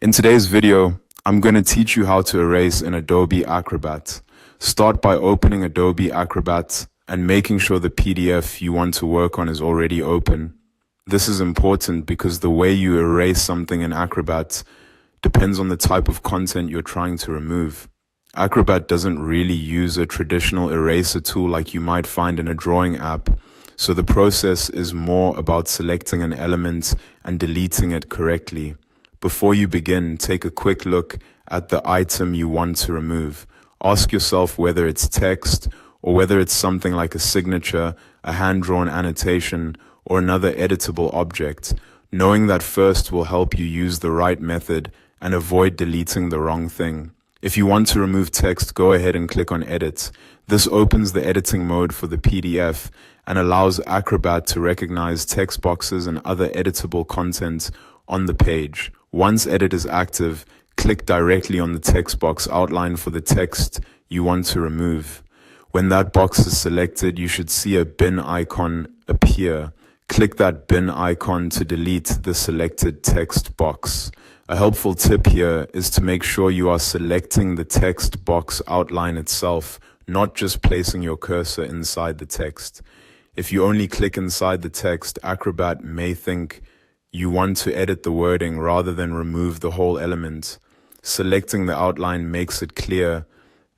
In today's video, I'm going to teach you how to erase in Adobe Acrobat. Start by opening Adobe Acrobat and making sure the PDF you want to work on is already open. This is important because the way you erase something in Acrobat depends on the type of content you're trying to remove. Acrobat doesn't really use a traditional eraser tool like you might find in a drawing app, so the process is more about selecting an element and deleting it correctly. Before you begin, take a quick look at the item you want to remove. Ask yourself whether it's text or whether it's something like a signature, a hand-drawn annotation, or another editable object. Knowing that first will help you use the right method and avoid deleting the wrong thing. If you want to remove text, go ahead and click on Edit. This opens the editing mode for the PDF and allows Acrobat to recognize text boxes and other editable content on the page. Once Edit is active, click directly on the text box outlined for the text you want to remove. When that box is selected, you should see a bin icon appear. Click that bin icon to delete the selected text box. A helpful tip here is to make sure you are selecting the text box outline itself, not just placing your cursor inside the text. If you only click inside the text, Acrobat may think you want to edit the wording rather than remove the whole element. Selecting the outline makes it clear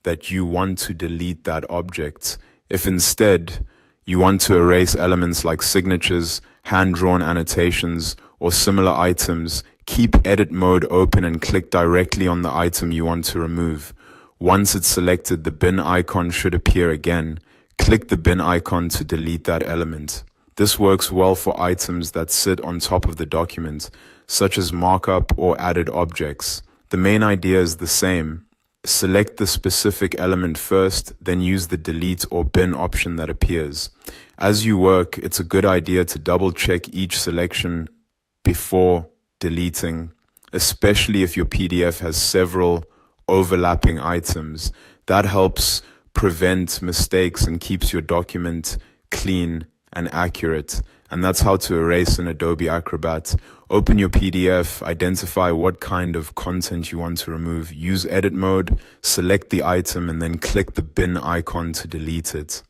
that you want to delete that object. If instead you want to erase elements like signatures, hand-drawn annotations, or similar items, keep Edit mode open and click directly on the item you want to remove. Once it's selected, the bin icon should appear again. Click the bin icon to delete that element. This works well for items that sit on top of the document, such as markup or added objects. The main idea is the same. Select the specific element first, then use the delete or bin option that appears. As you work, it's a good idea to double-check each selection before deleting, especially if your PDF has several overlapping items. That helps prevent mistakes and keeps your document clean and accurate. And that's how to erase in Adobe Acrobat. Open your PDF, identify what kind of content you want to remove, use Edit mode, select the item, and then click the bin icon to delete it.